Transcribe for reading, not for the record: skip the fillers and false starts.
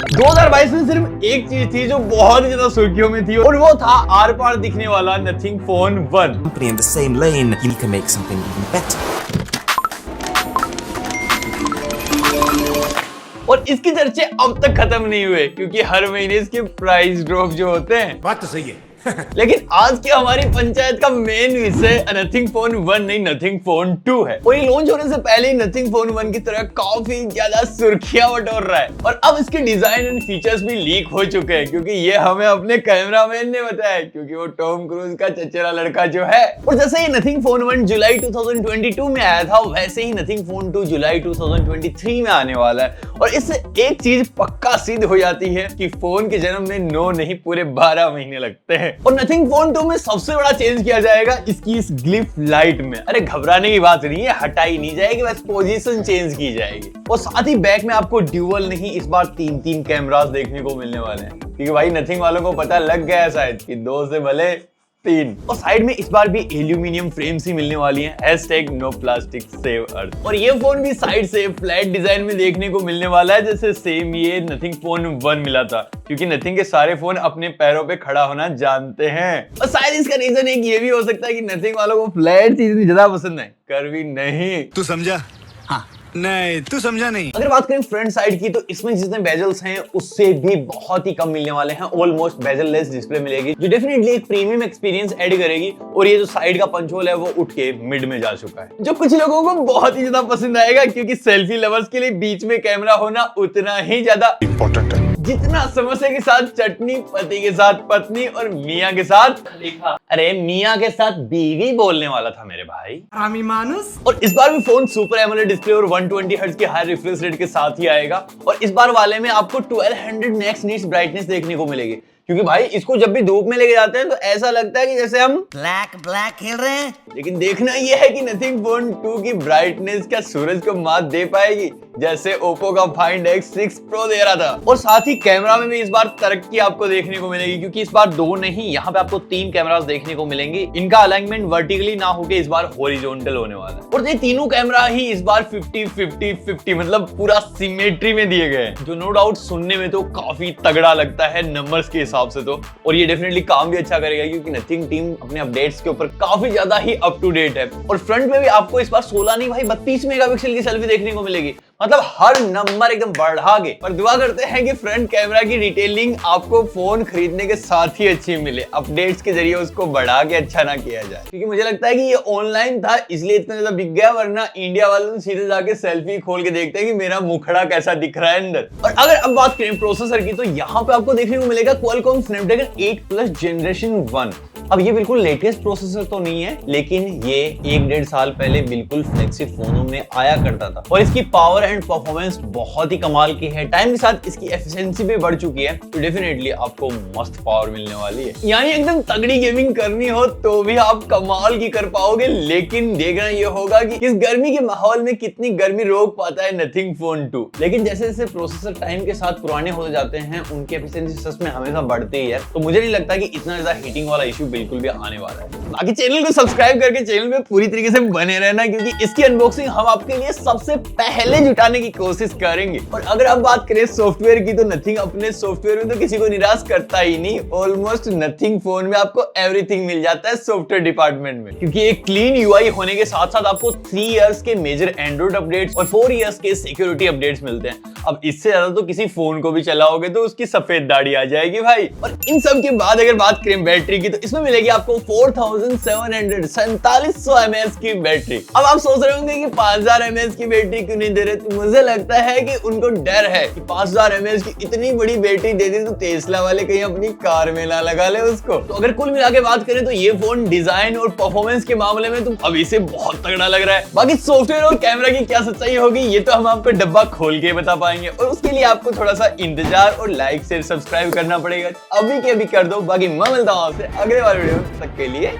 2022 में सिर्फ एक चीज थी जो बहुत ही ज्यादा सुर्खियों में थी और वो था आर पार दिखने वाला nothing phone 1। Company in the same lane, you can make something even better. और इसके चर्चे अब तक खत्म नहीं हुए क्योंकि हर महीने इसके प्राइस ड्रॉप जो होते हैं। बात तो सही है। लेकिन आज की हमारी पंचायत का मेन विषय नथिंग फोन 1 नहीं, नथिंग फोन 2 है। और ये लॉन्च होने से पहले ही नथिंग फोन 1 की तरह काफी ज्यादा सुर्खियां बटोर रहा है और अब इसके डिजाइन एंड फीचर्स भी लीक हो चुके हैं क्योंकि ये हमें अपने कैमरामैन ने बताया, क्योंकि वो टॉम क्रूज का चचेरा लड़का जो है। और जैसे ही नथिंग फोन 1 जुलाई 2022 में आया था, वैसे ही नथिंग फोन 2 जुलाई 2023 में आने वाला है। और इससे एक चीज पक्का सिद्ध हो जाती है कि फोन के जन्म में 9 नहीं पूरे 12 महीने लगते हैं। और नथिंग फोन 2 में सबसे बड़ा चेंज किया जाएगा इसकी इस ग्लिफ लाइट में। अरे घबराने की बात नहीं है, हटाई नहीं जाएगी, बस पोजीशन चेंज की जाएगी। और साथ ही बैक में आपको ड्यूअल नहीं, इस बार 3 कैमरास देखने को मिलने वाले हैं क्योंकि भाई नथिंग वालों को पता लग गया शायद कि 2 से भले 3। और साइड में इस बार भी एल्यूमिनियम फ्रेम्स ही मिलने वाली हैं, #नो प्लास्टिक सेव अर्थ। और ये फोन भी साइड से फ्लैट डिजाइन में देखने को मिलने वाला है, जैसे सेम ये नथिंग फोन 1 मिला था, क्योंकि नथिंग के सारे फोन अपने पैरों पे खड़ा होना जानते हैं। और शायद इसका रीजन एक ये भी हो सकता है कि नथिंग वालों को फ्लैट चीजें ज्यादा पसंद है, कर्वी नहीं। तू समझा? हाँ। नहीं, तू समझा नहीं। अगर बात करें फ्रंट साइड की, तो इसमें जितने बेजल्स हैं उससे भी बहुत ही कम मिलने वाले हैं। ऑलमोस्ट बेजल लेस डिस्प्ले मिलेगी जो डेफिनेटली एक प्रीमियम एक्सपीरियंस ऐड करेगी। और ये जो साइड का पंच होल है वो उठ के मिड में जा चुका है, जो कुछ लोगों को बहुत ही ज्यादा पसंद आएगा क्योंकि सेल्फी लवर्स के लिए बीच में कैमरा होना उतना ही ज्यादा इंपॉर्टेंट है जितना समोसे के साथ चटनी, पति के साथ पत्नी और मियाँ के साथ खलीफा। अरे मियाँ के साथ बीवी बोलने वाला था मेरे भाई, हरामी मानुस। और इस बार भी फोन सुपर एमोलेड डिस्प्ले और 120 हर्ट्ज की हाई रिफ्रेश रेट के साथ ही आएगा। और इस बार वाले में आपको 1200 मैक्स नीट्स ब्राइटनेस देखने को मिलेगी, क्योंकि भाई इसको जब भी धूप में लेके जाते हैं तो ऐसा लगता है कि जैसे हम ब्लैक खेल रहे हैं। लेकिन देखना यह है कि नथिंग फोन 2 की ब्राइटनेस क्या सूरज को मात दे पाएगी, जैसे ओप्पो का फाइंड X6 Pro दे रहा था। और साथ ही कैमरा में भी इस बार तरक्की आपको देखने को मिलेगी, क्योंकि इस बार 2 नहीं, यहाँ पे आपको 3 कैमरास देखने को मिलेंगे। इनका अलाइनमेंट वर्टिकली ना होके इस बार हॉरिजॉन्टल होने वाला है। और ये तीनों कैमरा ही इस बार 50-50-50 मतलब पूरा सिमेट्री में दिए गए हैं, जो नो डाउट सुनने में तो काफी तगड़ा लगता है नंबर्स के हिसाब से तो। और ये डेफिनेटली काम भी अच्छा करेगा क्योंकि नथिंग टीम अपने अपडेट्स के ऊपर काफी ज्यादा ही अप टू डेट है। और फ्रंट में भी आपको इस बार 16 नहीं भाई 32 मेगापिक्सल की सेल्फी देखने को मिलेगी, मतलब हर नंबर एकदम बढ़ा के। और दुआ करते हैं कि फ्रंट कैमरा की डिटेलिंग आपको फोन खरीदने के साथ ही अच्छी मिले, अपडेट्स के जरिए उसको बढ़ा के अच्छा ना किया जाए, क्योंकि मुझे लगता है कि ये ऑनलाइन था इसलिए इतना ज्यादा बिक गया, वरना इंडिया वालों सीधे जाके सेल्फी खोल के देखते हैं कि मेरा मुखड़ा कैसा दिख रहा है अंदर। और अगर अब बात करें प्रोसेसर की, तो यहाँ पे आपको देखने को मिलेगा Qualcomm Snapdragon 8+ Generation 1। अब ये बिल्कुल लेटेस्ट प्रोसेसर तो नहीं है, लेकिन ये 1-1.5 साल पहले बिल्कुल फ्लैगशिप फोनों में आया करता था। और इसकी पावर एंड परफॉर्मेंस बहुत ही कमाल की है। टाइम के साथ इसकी एफिशिएंसी भी बढ़ चुकी है, तो डेफिनेटली आपको मस्त पावर मिलने वाली है। यानी एकदम तगड़ी गेमिंग करनी हो तो भी आप कमाल की कर पाओगे। लेकिन देखना ये होगा कि इस गर्मी के माहौल में कितनी गर्मी रोक पाता है नथिंग फोन 2। लेकिन जैसे जैसे प्रोसेसर टाइम के साथ पुराने होते जाते हैं, उनकी एफिशिएंसी सच में हमेशा बढ़ती ही है। तो मुझे नहीं लगता कि इतना ज्यादा हीटिंग वाला इशू बिल्कुल भी आने वाला है। बाकी चैनल को सब्सक्राइब करके चैनल में पूरी तरीके से बने रहना, क्योंकि इसकी अनबॉक्सिंग हम आपके लिए सबसे पहले जुटाने की कोशिश करेंगे। और अगर अब बात करें सॉफ्टवेयर की, तो नथिंग अपने सॉफ्टवेयर में तो किसी को निराश करता ही नहीं। ऑलमोस्ट नथिंग फोन में आपको एवरीथिंग मिल जाता है सॉफ्टवेयर डिपार्टमेंट में, क्योंकि एक क्लीन यूआई होने के साथ साथ आपको 3 इयर्स के मेजर एंड्रॉइड अपडेट्स और 4 इयर्स के सिक्योरिटी अपडेट्स मिलते हैं। अब इससे ज्यादा तो किसी फोन को भी चलाओगे तो उसकी सफेद दाढ़ी आ जाएगी भाई। और इन सब के बाद अगर बात करें बैटरी की, तो इसमें मिलेगी आपको 4700 mAh की बैटरी। अब आप सोच रहे होंगे कि 5000 mAh की बैटरी क्यों नहीं दे रहे, तो मुझे लगता है कि उनको डर है कि 5000 mAh की इतनी बड़ी बैटरी दे दी तो टेस्ला वाले कहीं अपनी कार में ना लगा ले उसको। तो अगर कुल मिला के बात करें तो ये फोन डिजाइन और परफॉर्मेंस के मामले में तो अभी से बहुत तगड़ा लग रहा है। बाकी सॉफ्टवेयर और कैमरा की क्या सच्चाई होगी ये तो हम आपको डब्बा खोल के बता पाएंगे, और उसके लिए आपको थोड़ा सा इंतजार और लाइक शेयर सब्सक्राइब करना पड़ेगा। अभी के अभी कर दो। बाकी मैं मिलता हूं आपसे अगले वाले वीडियो तक के लिए।